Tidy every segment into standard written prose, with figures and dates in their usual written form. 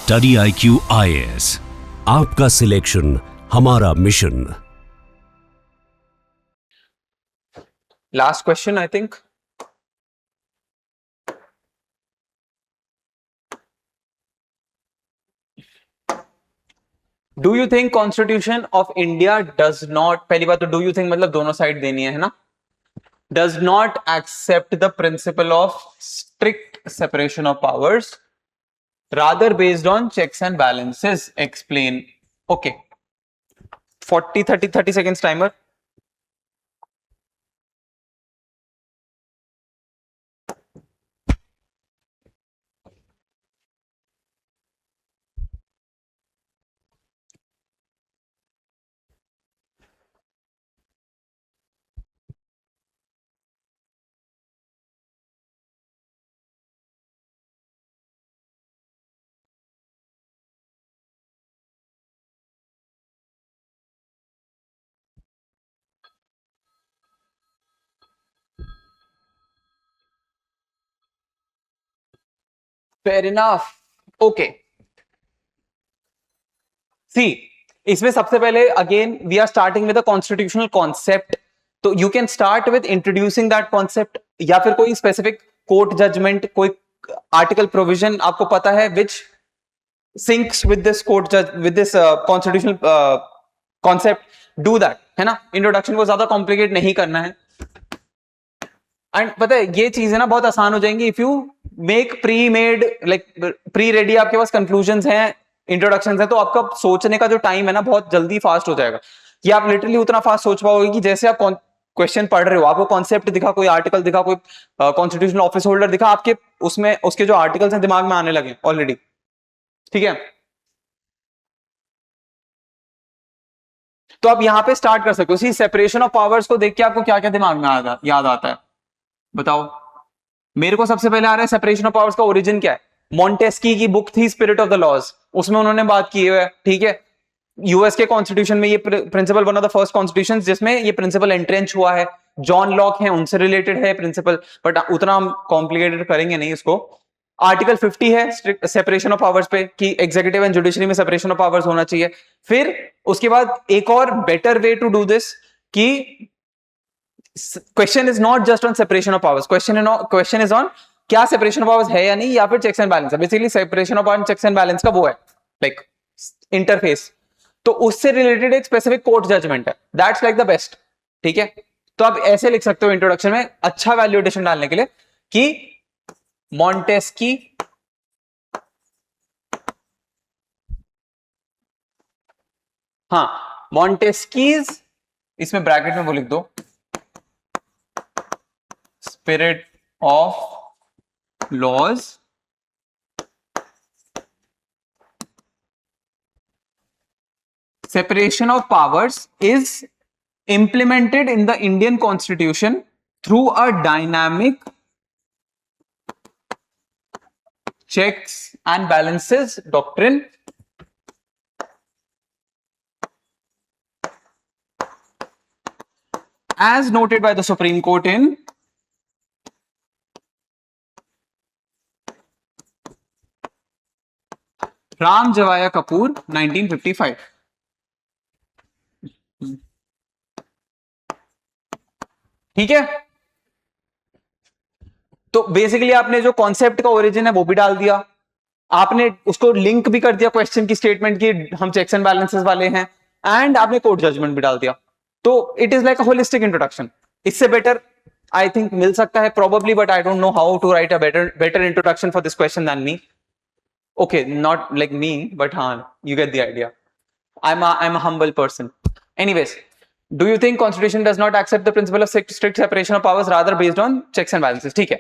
Study IQ IAS, आपका selection हमारा mission. Last question, I think. Do you think Constitution of India does not, पहली बात तो do you think मतलब दोनों साइड देनी है ना, does not accept the principle of strict separation of powers, rather based on checks and balances? Explain. Okay. 30 seconds timer. Fair enough. Okay. See, इसमें सबसे पहले again we are starting with a constitutional concept, तो you can start with introducing that concept, या फिर कोई specific court judgment, कोई article provision आपको पता है which syncs with this court with this constitutional concept, do that, है ना। इंट्रोडक्शन को ज्यादा कॉम्प्लिकेट नहीं करना है, एंड पता है ये चीजें ना बहुत आसान हो जाएंगी if you make pre made, like pre ready, आपके पास कंक्लूजन्स हैं, इंट्रोडक्शंस हैं, तो आपका सोचने का जो टाइम है ना बहुत जल्दी फास्ट हो जाएगा, कि आप लिटरली उतना फास्ट सोच पाओगे कि जैसे आप क्वेश्चन पढ़ रहे हो, आपको कॉन्सेप्ट दिखा, कोई आर्टिकल दिखा, कोई कॉन्स्टिट्यूशनल ऑफिस होल्डर दिखा, आपके उसमें उसके जो आर्टिकल्स हैं दिमाग में आने लगे ऑलरेडी, ठीक है। तो आप यहां पे स्टार्ट कर सकते हो। सी, सेपरेशन ऑफ पावर्स को देख के आपको क्या क्या दिमाग में याद आता है बताओ। मेरे को सबसे पहले आ रहा है सेपरेशन ऑफ पावर्स का ओरिजिन क्या है। मॉन्टेस्की की बुक थी स्पिरिट ऑफ द लॉज, उसमें उन्होंने बात की है, ठीक है। यूएस के कॉन्स्टिट्यूशन में ये principle, one of the first constitution जिसमें ये प्रिंसिपल एंट्रेंच हुआ है, जॉन लॉक है, उनसे रिलेटेड है प्रिंसिपल, बट उतना हम कॉम्प्लिकेटेड करेंगे नहीं इसको। आर्टिकल 50 है सेपरेशन ऑफ पावर्स पे, कि एग्जीक्यूटिव एंड जुडिशरी में सेपरेशन ऑफ पावर्स होना चाहिए। फिर उसके बाद एक और better way to do this, कि question is not just on separation of powers, question is on क्या सेपरेशन ऑफ पावर्स है या नहीं, या फिर चेक्स एंड बैलेंस है। Basically separation of powers checks and balance का वो है, लाइक इंटरफेस, तो उससे रिलेटेड एक स्पेसिफिक कोर्ट जजमेंट है, दैट्स लाइक द बेस्ट, ठीक है। तो आप ऐसे लिख सकते हो इंट्रोडक्शन में अच्छा वैल्यू एडिशन डालने के लिए, कि मॉन्टेस्की हाँ, मॉन्टेस्कीज, इसमें ब्रैकेट में वो लिख दो, spirit of laws, separation of powers is implemented in the Indian Constitution through a dynamic checks and balances doctrine, as noted by the Supreme Court in Ram Javaya Kapoor 1955। ठीक है, तो बेसिकली आपने जो concept का origin है वो भी डाल दिया, आपने उसको लिंक भी कर दिया क्वेश्चन की स्टेटमेंट की, हम चेक्स एंड बैलेंसेस वाले हैं, एंड आपने कोर्ट जजमेंट भी डाल दिया। तो it is like a holistic introduction. इससे बेटर आई थिंक मिल सकता है probably, but I don't know how to write a better introduction for this question then me. Okay, not like me, but हाँ, you get the idea. I'm a humble person. Anyways, do you think Constitution does not accept the principle of strict separation of powers, rather based on checks and balances? ठीक है,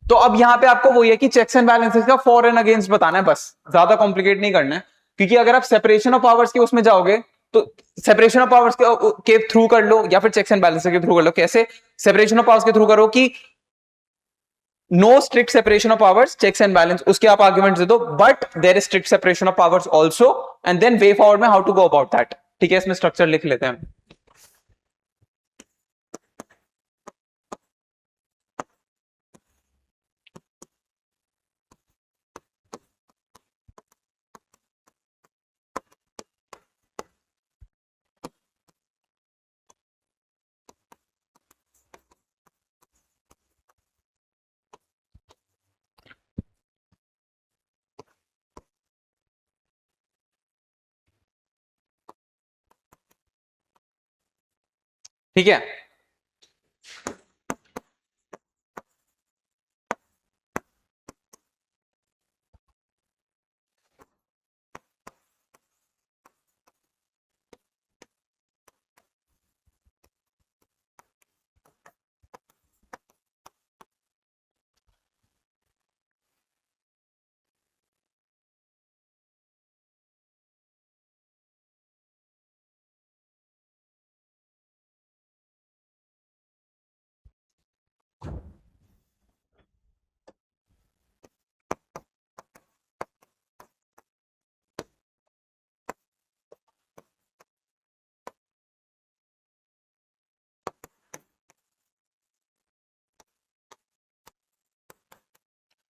तो अब यहां पे आपको वही है कि चेक्स एंड बैलेंसेस का फॉर एंड अगेंस्ट बताना है, बस ज्यादा कॉम्प्लिकेट नहीं करना है, क्योंकि अगर आप सेपरेशन ऑफ पावर्स के उसमें जाओगे तो सेपरेशन ऑफ पावर्स के थ्रू कर लो, या फिर चेक्स एंड बैलेंसेस के थ्रू कर लो। कैसे सेपरेशन ऑफ पावर्स के थ्रू करो, कि no strict separation of powers, checks and balance, उसके आप आर्ग्यूमेंट दे दो, but there is strict separation of powers also, and then way forward में how to go about that. ठीक है, इसमें स्ट्रक्चर लिख लेते हैं। ठीक है,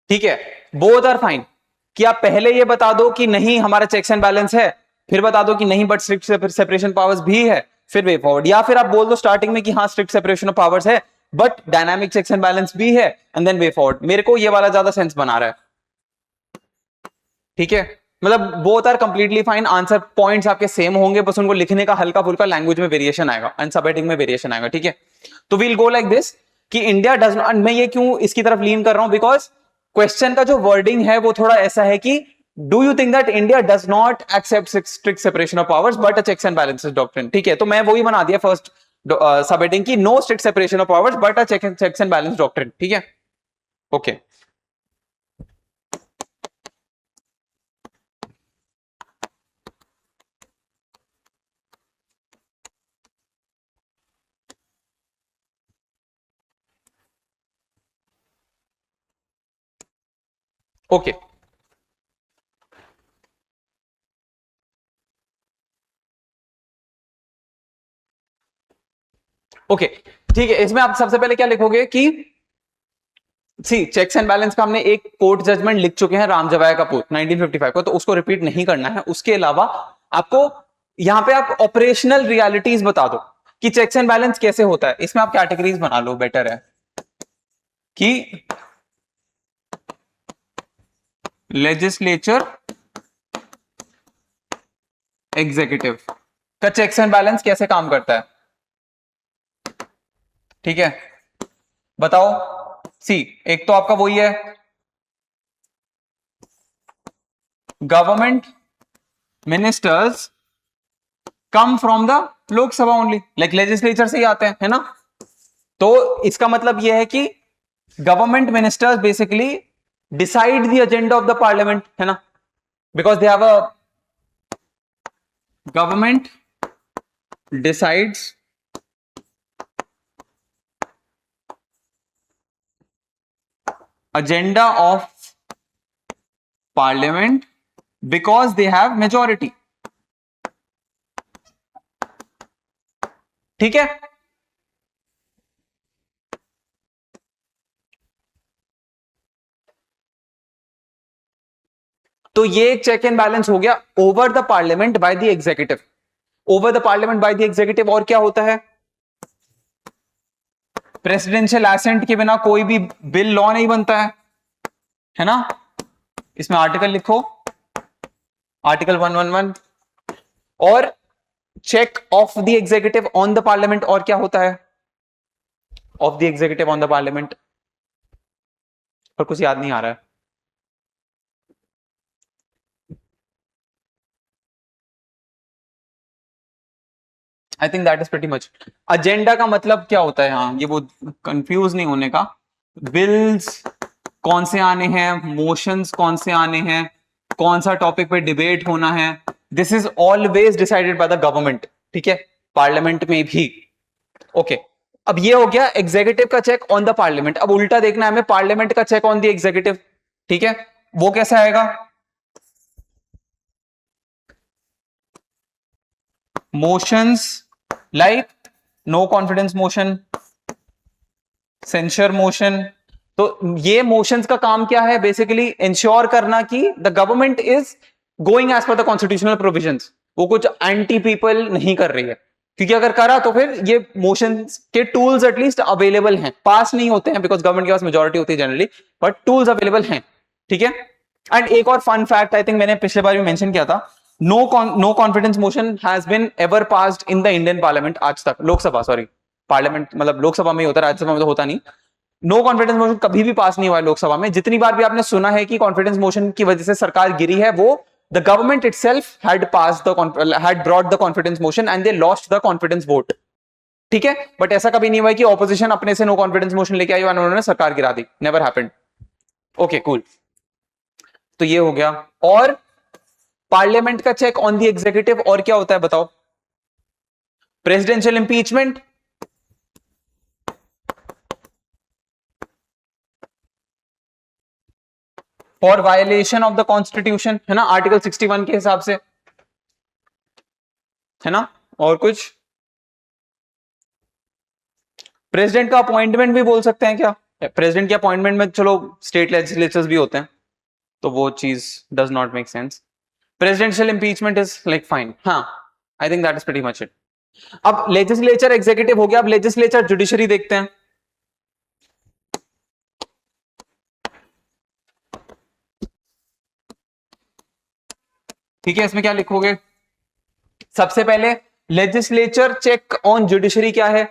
ठीक है, बोथ आर फाइन। कि आप पहले ये बता दो कि नहीं हमारा चेक्स एंड बैलेंस है, फिर बता दो कि नहीं बट स्ट्रिक्ट सेपरेशन पावर्स भी है, फिर वे फॉरवर्ड। या फिर आप बोल दो स्टार्टिंग में कि हाँ स्ट्रिक्ट सेपरेशन ऑफ पावर्स है but dynamic checks and balance भी है, एंड देन वे फॉरवर्ड। मेरे को ये वाला ज्यादा सेंस बना रहा है। ठीक है, मतलब both are completely fine, answer points आपके सेम होंगे, बस उनको लिखने का हल्का फुल्का लैंग्वेज में वेरिएशन आएगा एंड सबहेडिंग में वेरिएशन आएगा। ठीक है, तो वील गो लाइक दिस कि इंडिया डज नॉट, मैं ये क्यों इसकी तरफ लीन कर रहा हूं, बिकॉज क्वेश्चन का जो वर्डिंग है वो थोड़ा ऐसा है कि do you think that India does not accept strict separation of powers but a checks and balances doctrine. ठीक है, तो मैं वही बना दिया फर्स्ट सबहेडिंग की, no strict separation of powers but a checks and balance doctrine. ठीक है, ओके ओके ओके ठीक है, इसमें आप सबसे पहले क्या लिखोगे कि सी चेक्स एंड बैलेंस का हमने एक कोर्ट जजमेंट लिख चुके हैं रामजवाया का पूत 1955 को, तो उसको रिपीट नहीं करना है। उसके अलावा आपको यहां पे आप ऑपरेशनल रियलिटीज बता दो कि चेक्स एंड बैलेंस कैसे होता है। इसमें आप कैटेगरीज बना लो, बेटर है कि लेजिस्लेचर एग्जीक्यूटिव का चेक्स एंड बैलेंस कैसे काम करता है। ठीक है, बताओ। सी एक तो आपका वही है government ministers come from the Lok Sabha only, like legislature से ही आते हैं, है ना। तो इसका मतलब यह है कि government ministers basically decide the agenda of the parliament, है ना, because they have a government decides agenda of parliament because they have majority। ठीक है, तो ये एक चेक एंड बैलेंस हो गया over the parliament by the executive. Over the parliament by the executive और क्या होता है, प्रेसिडेंशियल एसेंट के बिना कोई भी बिल लॉ नहीं बनता है ना। इसमें आर्टिकल लिखो, आर्टिकल 111। और check of the executive on the parliament और क्या होता है, of the executive on the parliament, और कुछ याद नहीं आ रहा है। I think that is pretty much. Agenda का मतलब क्या होता है, हाँ ये वो कंफ्यूज नहीं होने का, बिल्स कौन से आने हैं, मोशंस कौन से आने हैं, कौन सा टॉपिक पे डिबेट होना है, this is always decided by the government. ठीक है, पार्लियामेंट में भी। ओके, अब ये हो गया एग्जीक्यूटिव का चेक ऑन द पार्लियामेंट। अब उल्टा देखना है हमें, पार्लियामेंट का चेक ऑन द एग्जीक्यूटिव। ठीक है, वो कैसे आएगा, motions like no confidence motion, censure motion. तो ये मोशंस का काम क्या है, बेसिकली इंश्योर करना कि the government is going as per the constitutional provisions, वो कुछ एंटी पीपल नहीं कर रही है। क्योंकि अगर करा तो फिर ये मोशंस के टूल्स एटलीस्ट अवेलेबल हैं, पास नहीं होते हैं बिकॉज गवर्नमेंट के पास मेजॉरिटी होती है जनरली, बट टूल्स अवेलेबल हैं। ठीक है, एंड एक और फन फैक्ट आई थिंक मैंने पिछले बार भी मेंशन किया था, no confidence motion has been ever passed in the Indian parliament आज तक, लोकसभा सॉरी, पार्लियामेंट मतलब लोकसभा में ही होता है, राज्यसभा में तो होता नहीं। नो कॉन्फिडेंस मोशन कभी भी पास नहीं हुआ है लोकसभा में। जितनी बार भी आपने सुना है कि कॉन्फिडेंस मोशन की वजह से सरकार गिरी है, वो the government itself had passed the had brought the confidence motion and they lost the confidence vote. ठीक है, बट ऐसा कभी नहीं हुआ कि ऑपोजिशन अपने से नो कॉन्फिडेंस मोशन लेके आई और उन्होंने सरकार गिरा दी। Never happened. ओके कूल, तो ये हो गया। और पार्लियामेंट का चेक ऑन द एग्जीक्यूटिव और क्या होता है बताओ? Presidential impeachment, for violation of the constitution, है ना, आर्टिकल 61 के हिसाब से, है ना। और कुछ प्रेसिडेंट का अपॉइंटमेंट भी बोल सकते हैं क्या? प्रेसिडेंट के अपॉइंटमेंट में चलो स्टेट लेजिस्लेचर्स भी होते हैं, तो वो चीज does not make sense. Presidential impeachment is like fine, हाँ, I think that is pretty much it. अब लेजिस्लेचर एग्जीक्यूटिव हो गया, अब लेजिस्लेचर जुडिशरी देखते हैं। ठीक है, इसमें क्या लिखोगे? सबसे पहले लेजिस्लेचर चेक ऑन जुडिशरी क्या है?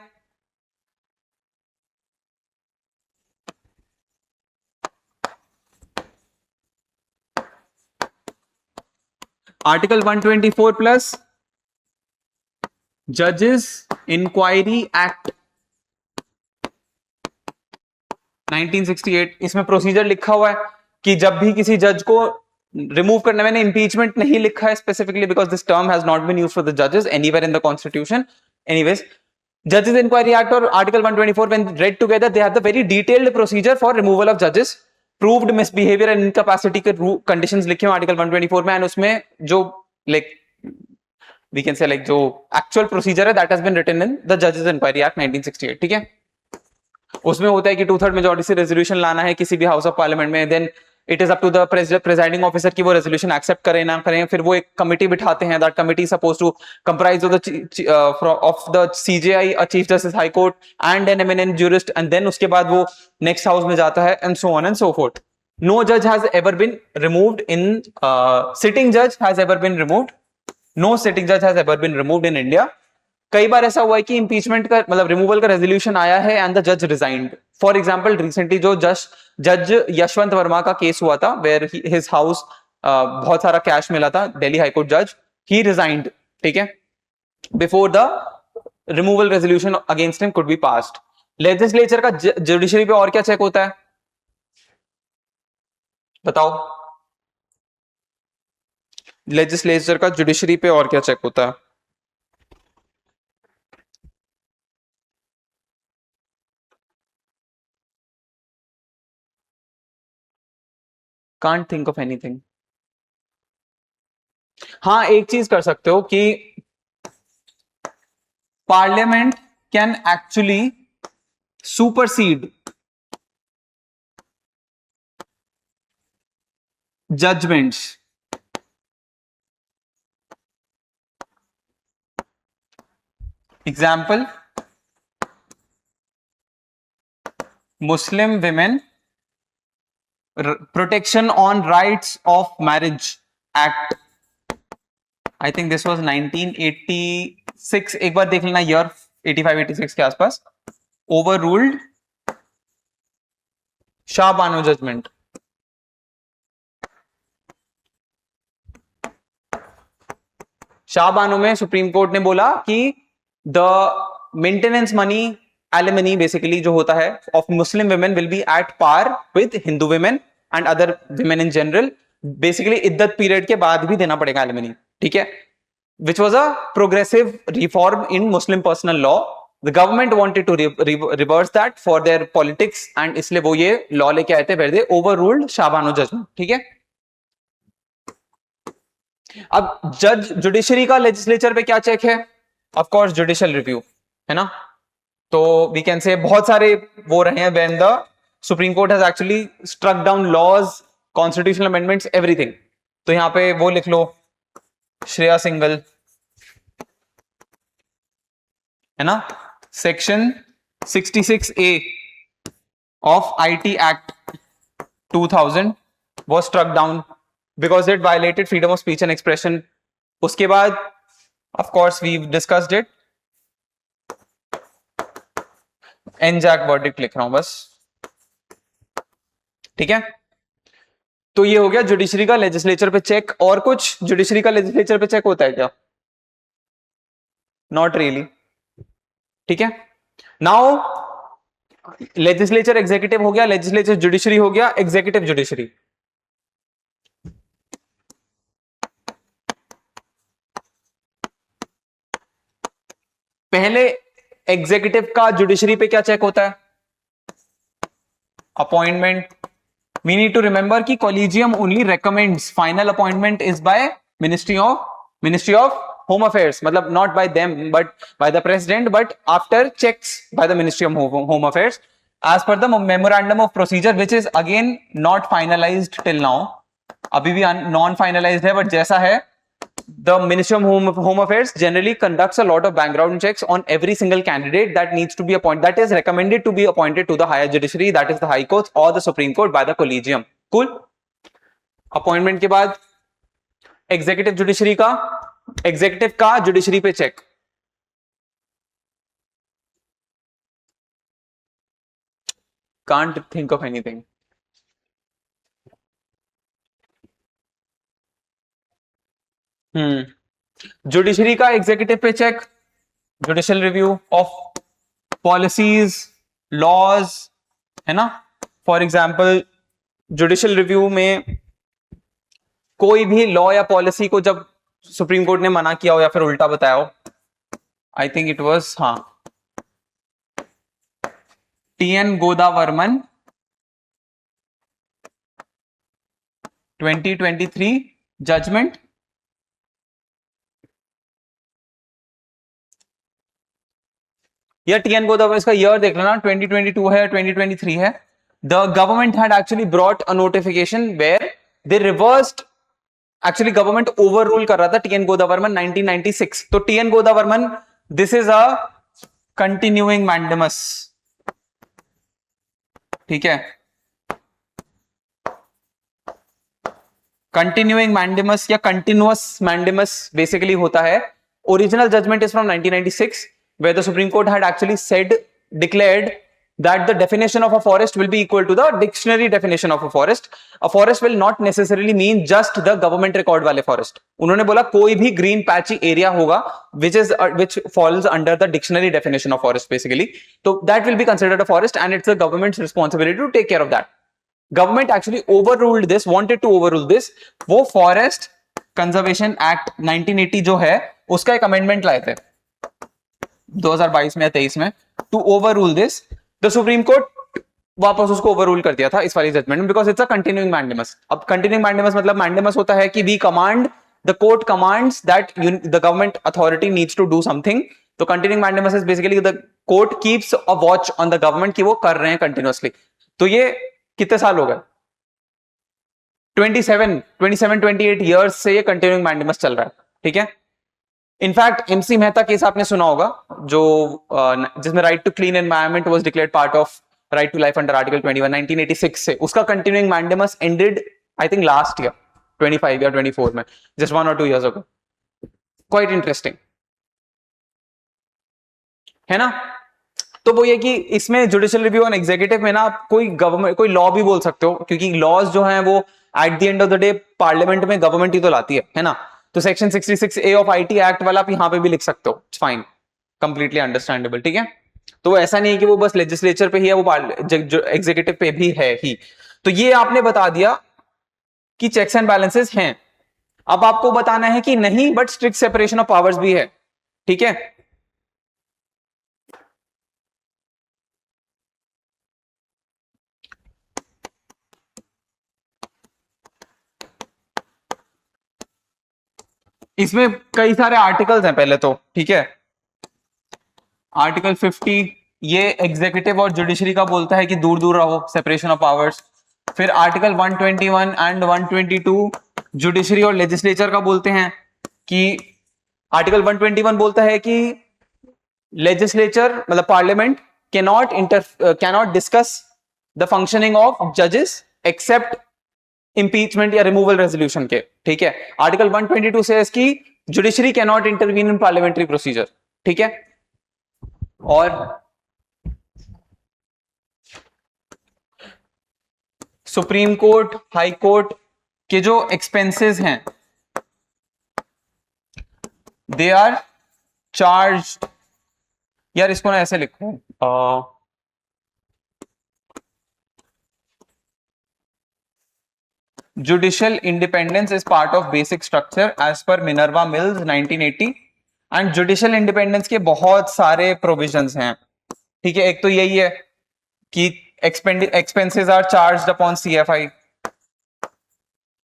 आर्टिकल 124 प्लस जजेस इंक्वायरी एक्ट 1968। इसमें प्रोसीजर लिखा हुआ है कि जब भी किसी जज को रिमूव करने, मैंने इंपीचमेंट नहीं लिखा है specifically because this term has not been used for the जजेस anywhere in the constitution. Anyways, जजेस इंक्वायरी एक्ट और article 124 when read together they have the very detailed procedure for removal of जजेस। Proved misbehaviour and incapacity के conditions लिखे हुए article 124 में, and उसमें जो like we can say like जो एक्चुअल प्रोसीजर है that has been written in the जजेस इंक्वायरी एक्ट 1968। ठीक है, उसमें होता है कि 2/3 मेजॉरिटी से रेजोल्यूशन लाना है किसी भी हाउस ऑफ पार्लियामेंट में, then it is up to the presiding officer की वो रेजोल्यूशन एक्सेप्ट करें ना करें। फिर वो एक कमिटी बिठाते हैं, that committee suppose to comprise of the CJI, a chief justice high court and an eminent jurist, and then उसके बाद वो नेक्स्ट हाउस में जाता है and so on and so fourth. No जज has ever been removed in sitting जज has ever been removed, no sitting जज has ever been removed in India. कई बार ऐसा हुआ है कि इंपीचमेंट का मतलब रिमूवल का रेजोल्यूशन आया है एंड द जज रिजाइंड। फॉर एग्जांपल रिसेंटली जो जज यशवंत वर्मा का केस हुआ था, वेयर हिज हाउस बहुत सारा कैश मिला था, दिल्ली हाईकोर्ट जज, ही रिजाइंड। ठीक है, before the removal resolution against him could be passed. Legislature का जुडिशरी पे और क्या चेक होता है बताओ? लेजिस्लेचर का जुडिशरी पे और क्या चेक होता है? Can't think of anything. हाँ, एक चीज कर सकते हो कि parliament can actually supersede judgments. Example, Muslim women protection on rights of marriage act, I think this was 1986, एक बार देख लेना ईयर, 85-86 के आसपास, overruled Shah Bano judgment. Shah Bano में सुप्रीम कोर्ट ने बोला कि the maintenance money alimony basically जो होता है of Muslim women will be at par with Hindu women and other women in general. Basically इद्दत पीरियड के बाद भी देना पड़ेगा एलिमनी। ठीक है, which was a progressive reform in Muslim personal law. The government wanted to reverse that for their politics and इसलिए वो ये लॉ लेके आए थे where they overruled Shah Bano judgment. ठीक है, अब जज जुडिशरी का लेजिस्लेचर पे क्या चेक है? ऑफ कोर्स जुडिशियल रिव्यू, है ना। तो वी कैन से बहुत सारे वो रहे हैं when the supreme court has actually struck down laws, constitutional amendments, everything. तो यहां पे वो लिख लो, श्रेया सिंगल, है ना, section 66A of IT Act 2000 was struck down because it violated freedom of speech and expression. उसके बाद of course we've discussed it, एनजैक verdict लिख रहा हूं बस, ठीक है। तो ये हो गया जुडिशरी का लेजिस्लेचर पे चेक। और कुछ जुडिशरी का लेजिस्लेचर पे चेक होता है क्या? नॉट रियली, ठीक है। नाउ लेजिस्लेचर एग्जीक्यूटिव हो गया, लेजिस्लेचर जुडिशरी हो गया, एग्जीक्यूटिव जुडिशरी। पहले एग्जीक्यूटिव का जुडिशरी पे क्या चेक होता है? Appointment. We need to remember कि collegium only recommends, final appointment is by ministry of home affairs, मतलब not by them but by the president, but after checks by the ministry of home affairs as per the memorandum of procedure which is again not finalised till now, अभी भी non finalised है, but जैसा है the Ministry of Home Affairs generally conducts a lot of background checks on every single candidate that needs to be appointed, that is recommended to be appointed to the higher judiciary, that is the High Court or the Supreme Court by the Collegium. Cool. Appointment के बाद executive judiciary का, executive का judiciary पे check. Can't think of anything. Judiciary का executive पे check, judicial review of policies, laws, है ना। For example judicial review में कोई भी लॉ या पॉलिसी को जब सुप्रीम कोर्ट ने मना किया हो या फिर उल्टा बताया हो, आई थिंक इट वाज, हाँ, टीएन गोदावर्मन 2023 जजमेंट, या टीएन गोदावर्मन, इसका ईयर देख लेना 2022 है 2023 है। The government had actually brought a notification where they reversed, actually government overrule कर रहा था टीएन गोदावर्मन 1996। तो TN Godavarman, this is a continuing mandamus, ठीक है। कंटिन्यूइंग मैंडेमस या कंटिन्यूअस मैंडेमस बेसिकली होता है। Original judgment is from 1996 where the Supreme Court had actually declared that the definition of a forest will be equal to the dictionary definition of a forest. A forest will not necessarily mean just the government record वाले forest. उन्होंने बोला कोई भी green patchy area होगा which falls under the dictionary definition of forest basically, so that will be considered a forest and it's the government's responsibility to take care of that. Government actually overruled this, wanted to overrule this. वो Forest Conservation Act 1980 जो है उसका एक amendment लाए थे 2022 में या 23 में, to overrule this. The supreme court वापस उसको ओवररूल कर दिया था इस वाली जजमेंट में, because it's a continuing mandamus. अब कंटिन्यूइंग मैंडेमस मतलब मैंडेमस होता है कि we command, the court commands that the government authority needs to do something. तो continuing mandamus is basically the court keeps a watch on the government कि वो कर रहे हैं कंटिन्यूअसली। तो ये कितने साल हो गए? 27-28 ईयर्स से ये कंटिन्यूइंग मैंडेमस चल रहा है, ठीक है। इनफैक्ट एमसी मेहता केस आपने सुना होगा, जो जिसमें right to clean environment was declared part of right to life under article 21 1986 से, उसका continuing mandamus ended I think last year 25 या 24 में, just 1 or 2 years ago। Quite interesting है ना। तो वो ये कि इसमें जुडिशियल रिव्यू और एग्जीक्यूटिव में ना आप कोई गवर्नमेंट, कोई लॉ भी बोल सकते हो, क्योंकि लॉज जो है वो at the end of the day parliament में गवर्नमेंट ही तो लाती है ना। तो section 66A of IT act वाला आप यहां पे भी लिख सकते हो, इट्स फाइन, कंप्लीटली अंडरस्टैंडेबल, ठीक है। तो ऐसा नहीं है कि वो बस लेजिस्लेचर पे ही है, वो एग्जीक्यूटिव पे भी है ही। तो ये आपने बता दिया कि चेक्स एंड बैलेंसेस हैं। अब आपको बताना है कि नहीं, but strict separation of powers भी है, ठीक है। इसमें कई सारे आर्टिकल्स हैं पहले तो, ठीक है। आर्टिकल 50 ये एग्जीक्यूटिव और जुडिशरी का बोलता है कि दूर दूर रहो, सेपरेशन ऑफ पावर्स। फिर आर्टिकल 121 एंड 122 जुडिशरी और लेजिस्लेचर का बोलते हैं कि आर्टिकल 121 बोलता है कि लेजिस्लेचर मतलब parliament cannot discuss the functioning of जजेस एक्सेप्ट इंपीचमेंट या रिमूवल रेजोल्यूशन के, ठीक है। आर्टिकल 122 से इसकी judiciary can not intervene in parliamentary procedure, ठीक है। और सुप्रीम कोर्ट, हाई कोर्ट के जो एक्सपेंसेस हैं दे आर चार्ज्ड, यार इसको ना ऐसे लिखो, judicial independence is part of basic structure as per Minerva Mills 1980। And judicial independence के बहुत सारे प्रोविजंस हैं, ठीक है। एक तो यही है कि expenses are charged upon CFI,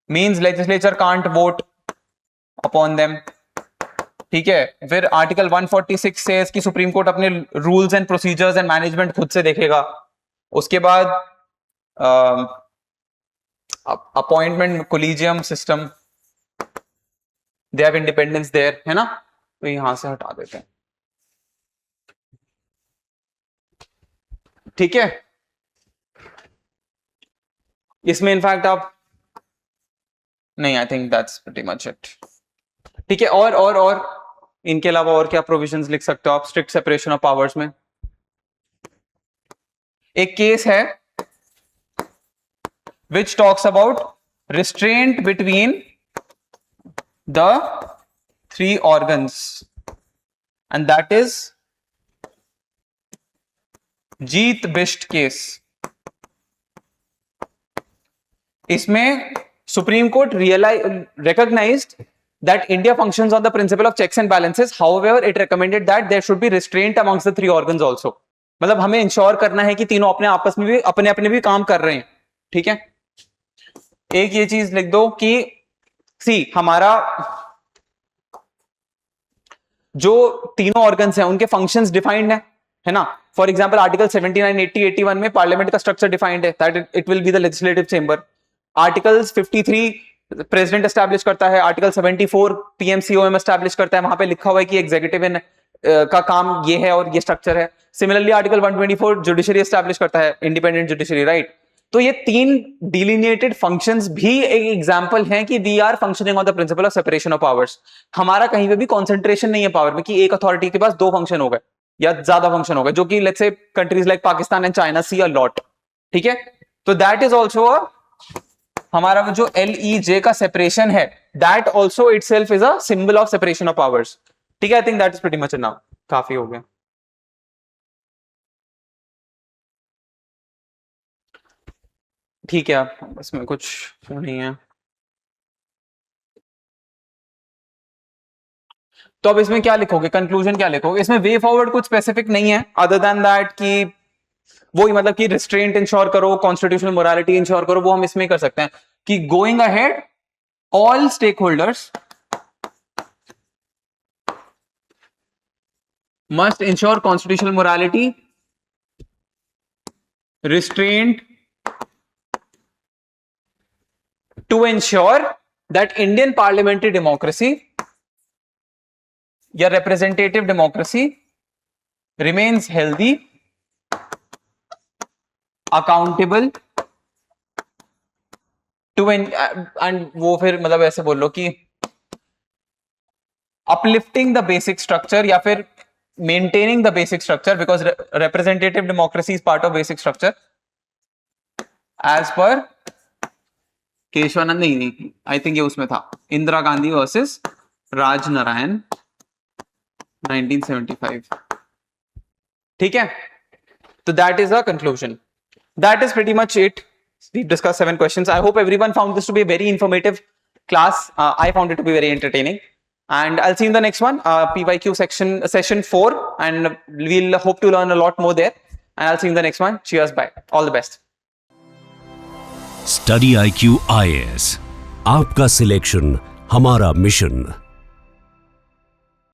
means legislature can't vote upon them, ठीक है। फिर आर्टिकल 146 से कि सुप्रीम कोर्ट अपने rules and procedures and management खुद से देखेगा। उसके बाद appointment collegium system, they have independence there, है ना। तो यहां से हटा देते हैं, ठीक है। इसमें इनफैक्ट आप नहीं, I think that's pretty much it, ठीक है। और इनके अलावा और क्या प्रोविजंस लिख सकते हो आप स्ट्रिक्ट सेपरेशन ऑफ पावर्स में? एक केस है which talks about restraint between the three organs, and that is Jeet Bisht case. इसमें supreme court recognized that India functions on the principle of checks and balances. However, it recommended that there should be restraint amongst the three organs also. मतलब हमें ensure करना है कि तीनों अपने आपस में भी अपने भी काम कर रहे हैं, ठीक है। एक ये चीज लिख दो कि हमारा जो तीनों ऑर्गन्स हैं उनके फंक्शंस डिफाइंड है ना। फॉर एग्जांपल आर्टिकल 79, 80, 81 में पार्लियामेंट का स्ट्रक्चर डिफाइंड है, that it will be the legislative chamber. Articles 53 president establish करता है, आर्टिकल 74 पीएमसीओएम एस्टैब्लिश करता है, वहां पे लिखा हुआ है कि एग्जीक्यूटिव का काम ये है और ये स्ट्रक्चर है। सिमिलरली आर्टिकल 124 जुडिशरी एस्टैब्लिश करता है, इंडिपेंडेंट जुडिशरी, राइट। तो ये तीन डिलिनिएटेड फंक्शंस भी एक एग्जांपल हैं कि we are functioning on the principle of separation of powers. हमारा कहीं पे भी कंसंट्रेशन नहीं है पावर में कि एक अथॉरिटी के पास दो फंक्शन हो गए या ज्यादा फंक्शन हो गए, जो कि let's say countries like Pakistan and China see a lot, ठीक है। तो दैट इज ऑल्सो हमारा जो LEJ का सेपरेशन है, that also itself is a symbol of separation of powers, ठीक है। I think that is pretty much enough, काफी हो गया। ठीक है, इसमें कुछ नहीं है। तो अब इसमें क्या लिखोगे, कंक्लूजन क्या लिखोगे? इसमें वे फॉरवर्ड कुछ स्पेसिफिक नहीं है अदर देन दैट कि वही मतलब कि रिस्ट्रेंट इंश्योर करो, कॉन्स्टिट्यूशनल मोरालिटी इंश्योर करो, वो हम इसमें कर सकते हैं कि going ahead all stakeholders must ensure constitutional morality, restraint to ensure that Indian parliamentary democracy या representative democracy remains healthy, accountable to and वो फिर मतलब ऐसे बोल लो कि uplifting the basic structure या फिर maintaining the basic structure, because representative democracy is part of basic structure as per Keshavananda, नहीं आई थिंक ये उसमें था, इंदिरा गांधी वर्सेस राज नारायण 1975, ठीक है। तो that is a conclusion, that is pretty much it. We discuss 7 questions. I hope everyone found this to be very informative class. I found it to be very entertaining and I'll see you in the next one, PYQ session 4, and we'll hope to learn a lot more there, and I'll see you in the next one. Cheers, bye, all the best. Study IQ IAS, आपका selection हमारा mission.